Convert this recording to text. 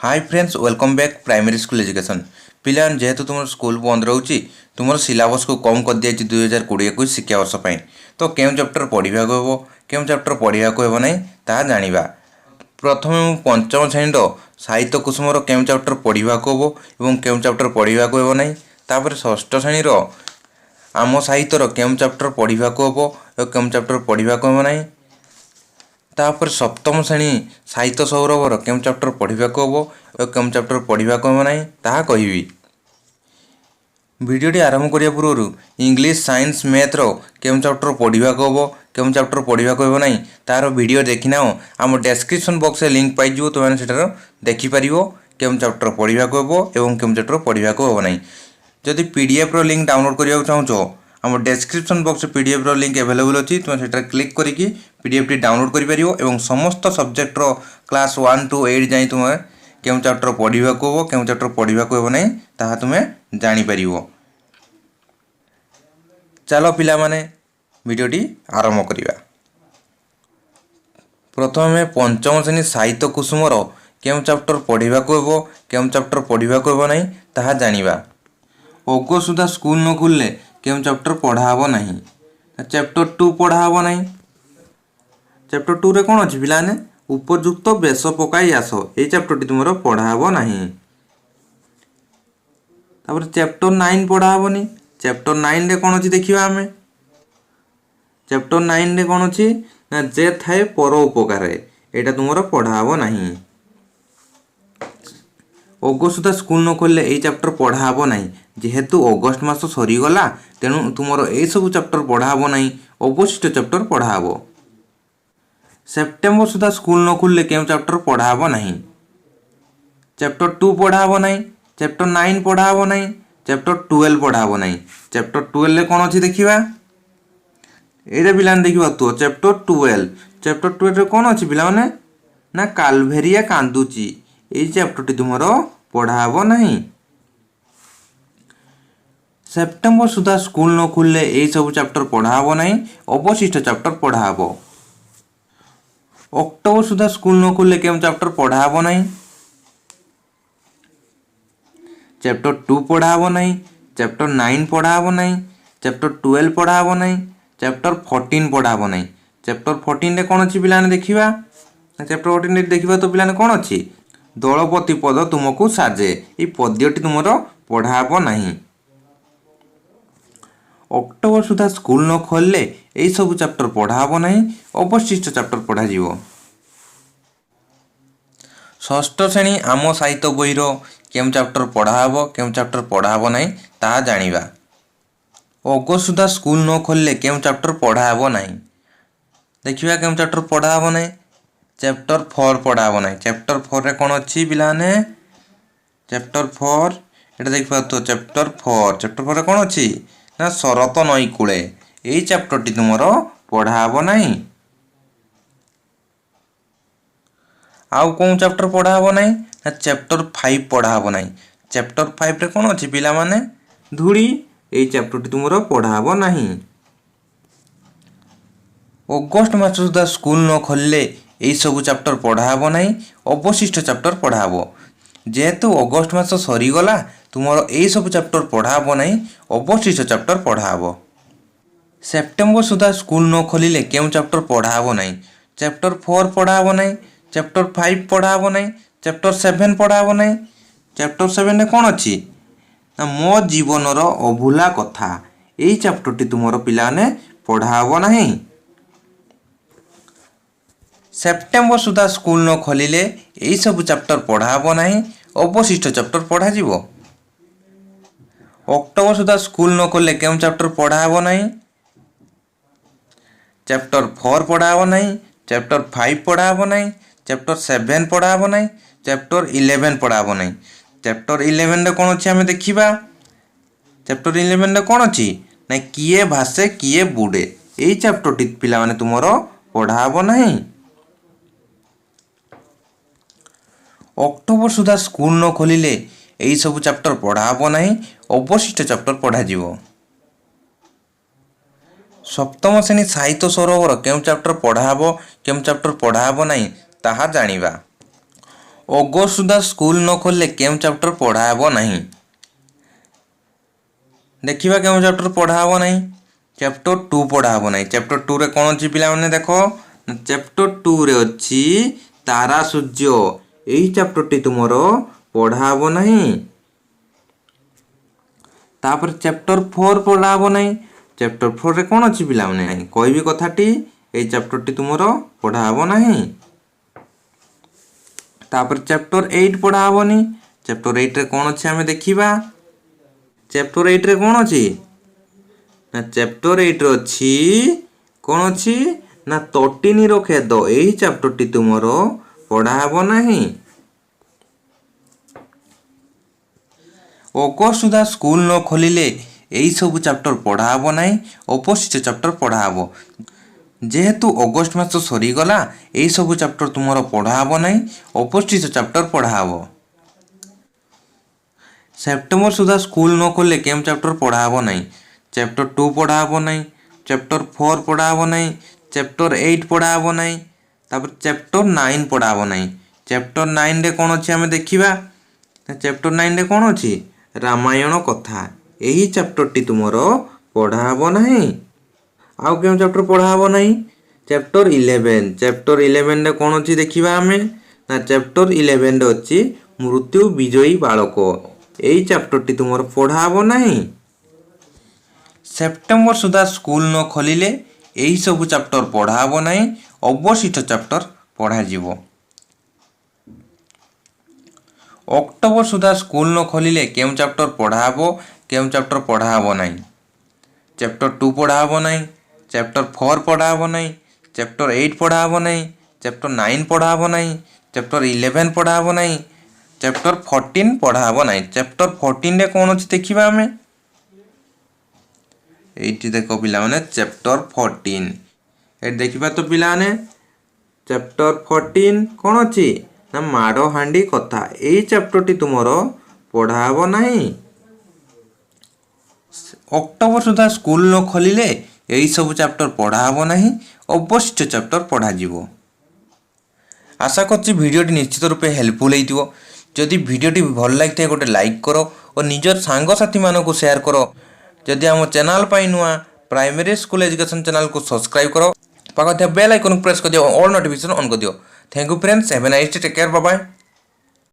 हाय friends welcome back primary school education plan जेहेतु तुम school बंद रोचे तुम सिलेबस को कम कर दिया 2020-21 शिक्षा वर्ष पर तो क्यों चैप्टर पढ़ा हम क्यों चैप्टर पढ़ा हो ना ता जाना प्रथम मु पंचम श्रेणी साहित्य कुसुमर क्यों चैप्टर पढ़ा हम और क्यों चैप्टर पढ़ा हो ना तापर षष्ठ श्रेणी आम साहित्यर क्यों चैप्टर पढ़ा हम और क्यों चैप्टर पढ़ा हम ना तापर सप्तम श्रेणी साहित्य सौरभर क्यों चैप्टर पढ़ा हम और क्यों चैप्टर पढ़ा हम ना ता कहि भिडटी आरंभ करने पूर्व इंग्लिश साइंस मैथ्र क्यों चैप्टर पढ़ा हम क्यों चैप्टर पढ़ा हम ना तार वीडियो देखना आम डेस्क्रिप्शन बॉक्स में लिंक पाई तुमने से देखिपर क्यों चैप्टर पढ़ा हम और क्यों चैप्टर पढ़ा हम ना जदि पीडीएफ लिंक डाउनलोड करने चाहो आम description box PDF link available अच्छी तुम से क्लिक करके पीडीएफ टी डाउनलोड कर समस्त सब्जेक्टर क्लास 1 to 8 जाए तुम क्यों चैप्टर पढ़ा हम क्यों चैप्टर पढ़ा हम ना ता तुम जापर चलो पिला माने वीडियोटी आरंभ करिबा। प्रथम पंचम श्रेणी साहित्य कुसुमर क्यों चैप्टर पढ़ा हम क्यों चैप्टर पढ़ा हम ना ता जानिबा। अगस्त सुधा स्कूल न खुलले क्यों चैप्टर पढ़ा हम ना चैप्टर 2 पढ़ा हम ना चैप्टर 2 रे कौन अच्छी पिलाने उपयुक्त बेश पकाई आस ये चैप्टर टी तुम पढ़ा हम ना तापर चैप्टर 9 पढ़ा हेनी चैप्टर 9 रे कौन अच्छी देखा आम चैप्टर 9 रे कौन अच्छी ना जे थाए पर उपकार यहाँ तुम पढ़ा हम ना अगस्त सुधा स्कूल न खोलले ये चैप्टर पढ़ा हम ना जेहेतु अगस्त मास सरीगला तेणु तुम ये सब चैप्टर पढ़ा हम ना अवशिष्ट चैप्टर पढ़ा हम। सेप्टेम्बर सुधा स्कूल न खुलले क्यों चैप्टर पढ़ा हम ना चैप्टर 2 पढ़ा हम ना चैप्टर 9 पढ़ा हम ना चैप्टर 12 पढ़ा हम ना चैप्टर 12 रे कौन अच्छी देखा ये पिला देखा तो चैप्टर 12 रे कौन अच्छी पिला माने ना कालभेरिया कांदुची ये चैप्टर टी तुम पढ़ा हम ना। सेप्टेम्बर सुधा स्कूल न खुलले ये सब चैप्टर पढ़ा हम ना अवशिष्ट चैप्टर पढ़ा हम। अक्टोबर सुधा स्कूल न खुलले क्यों चैप्टर पढ़ा हम ना चैप्टर 2 पढ़ा हम ना चैप्टर 9 पढ़ा हम ना चैप्टर 12 पढ़ा हम ना चैप्टर 14 पढ़ा हम ना चैप्टर 14 रे कौन अच्छी पिलाने देखा चैप्टर 14 रे देखा तो पिलाने कौन अच्छी दलपति पद तुमको साजे ये पद्यटी तुम पढ़ा हम ना। अक्टोबर सुधा स्कूल न खोलले यही सब चैप्टर पढ़ा हम ना अवशिष्ट चैप्टर पढ़ा जीवो। षष्ठ श्रेणी आम साहित्य बहीर क्यों चैप्टर पढ़ा हम क्यों चैप्टर पढ़ा हम ना ता जानिबा। अगस्त सुधा स्कूल न खोलले क्यों चैप्टर पढ़ा हम ना देखिए क्यों चैप्टर पढ़ा हम ना चैप्टर 4 पढ़ा हम ना चैप्टर 4 रे कौन अच्छी पिलाने चैप्टर 4 ये देखा तो चैप्टर 4 रे कौन अच्छी ना शरत नई कूले यही चैप्टर टी तुम पढ़ा हम ना। आउ कौन चैप्टर पढ़ा हम ना चैप्टर 5 पढ़ा हम ना चैप्टर 5 रे कौन अच्छी पिला माने धूली यही चैप्टर टी तुम पढ़ा हम ना। अगस्त मास सुधा स्कूल न खोलले यही सब चैप्टर पढ़ा हम ना अवशिष्ट चैप्टर पढ़ा हम जेहेतु अगस्त मास सरीगला तुम यही सब चैप्टर पढ़ा हम ना अवशिष्ट चैप्टर पढ़ा हम। सेप्टेम्बर सुधा स्कूल न खोलिले क्यों चैप्टर पढ़ा हम ना चैप्टर 4 पढ़ा हम ना चैप्टर 5 पढ़ा हम ना चैप्टर 7 पढ़ा हम ना चैप्टर 7 रे कौन अच्छी ना मो जीवनर अभूला कथा यही चैप्टर टी तुम पिलाने पढ़ा हम ना। सेप्टेम्बर सुधा स्कूल न खोलिले यही सब चैप्टर पढ़ा हम ना अवशिष्ट चैप्टर पढ़ा जीवो। अक्टोबर सुधा स्कूल न खोलले क्यों चैप्टर पढ़ा हम ना चैप्टर 4 पढ़ा हम ना चैप्टर 5 पढ़ा हम ना चैप्टर 7 पढ़ा हम ना चैप्टर 11 पढ़ा हम ना चैप्टर 11 रे कौन अच्छी आम देखा चैप्टर 11 रे कौन अच्छी ना किए भाषे किए बुड़े यही चैप्टर टी पिला माने तुम पढ़ा हम ना। अक्टोबर सुधा स्कूल न खोलिले यही सब चैप्टर पढ़ा हम ना अवशिष्ट चैप्टर पढ़ा जीवो। सप्तम श्रेणी साहित्य सरोवर क्यों चैप्टर पढ़ा हम क्यों चैप्टर पढ़ा हम ना ता जानिबा। ଅଗଷ୍ଟ ସୁଦ୍ଧା ସ୍କୁଲ ନ ଖୋଲିଲେ କେଉଁ ଚାପ୍ଟର ପଢ଼ା ହେବ ନାହିଁ? ଦେଖିବା କେଉଁ ଚାପ୍ଟର ପଢ଼ା ହେବ ନାହିଁ। ଚैप्टर 2 पढ़ा हम ना। चैप्टर 2 रे कौन अच्छी पिला देख चैप्टर 2 रे अच्छी तारा सूर्य। यही चैप्टर टी तुम पढ़ा हम ना। तापर चैप्टर 4 पढ़ा हम ना। चैप्टर 4 रे कौन अच्छी पिला नहीं कहबी कथाटी यही चैप्टर टी तुम पढ़ा हम ना। तापर चैप्टर 8 पढ़ा हेनी। चैप्टर 8 रे कौन अच्छे आम देखा। चैप्टर 8 रे कौन अच्छी ना चैप्टर 8 अच्छी कौन अच्छी ना तटिनी खेद। यही चैप्टर टी तुम पढ़ा हम ना। अगस्त सुधा स्कूल न खोलिले यही सब चैप्टर पढ़ा हम ना। अपोजिट चैप्टर पढ़ा हम जेहेतु अगस्त मास सरीगला यही सब चैप्टर तुम पढ़ा हम ना। अपोजिट चैप्टर पढ़ा हम। सेप्टेम्बर सुधा स्कूल न खोलिले केम चैप्टर पढ़ा हम ना। चैप्टर 2 पढ़ा हम ना। चैप्टर 4 पढ़ा हम ना। चैप्टर 8 पढ़ा हम ना। तापर चैप्टर 9 पढ़ा हम ना। चैप्टर 9 रे कौन अच्छी आम देखा। चैप्टर 9 रे कौन अच्छी रामायण कथा। यही चैप्टर टी तुम पढ़ा हम ना। आउ क्यों चैप्टर पढ़ा हम ना। चैप्टर 11। चैप्टर 11 रे कौन अच्छी देखा आम ना। चैप्टर 11 रे अच्छी मृत्यु विजयी बालक। यही चैप्टर टी तुम पढ़ा हम ना। सेप्टेम्बर सुधा स्कूल न खोलिले यही सब चैप्टर पढ़ा हम ना। अवशिष्ट चैप्टर पढ़ा जीवो। अक्टोबर सुधा स्कूल न खोलिले केम चैप्टर पढ़ा हम केम चैप्टर पढ़ा हम ना। चैप्टर 2 पढ़ा हम ना। चैप्टर 4 पढ़ा हम ना। चैप्टर 8 पढ़ा हम ना। चैप्टर 9 पढ़ा हम ना। चैप्टर 11 पढ़ा हम ना। चैप्टर 14 पढ़ा हम ना। चैप्टर 14 रे कौन अच्छी देखा आम ये देख पिला चैप्टर 14 ये देखा तो पिला चैप्टर 14 कौन अच्छी ना माड़ हांडी कथा। यही चैप्टर टी तुम पढ़ा हम ना। अक्टोबर सुधा स्कूल न खोलिले यही सब चैप्टर पढ़ा हम ना। अवशिष्ट चैप्टर पढ़ा जीवो। आशा करछि भिडियोटी निश्चित रूपे हेल्पफुल होइतिबो। जदि भिडियोटी भल लगी गोटे लाइक करो और निजर सांगसाथी मानक शेयर करो। जदि आम चैनल पर नुआ प्राइमरी स्कूल एजुकेशन चैनल को सब्सक्राइब करो। पाखा बेल आइकन प्रेस कर दियो। ऑल नोटिफिकेशन ऑन कर दियो। Thank you friends. Have a nice day. Take care. Bye bye.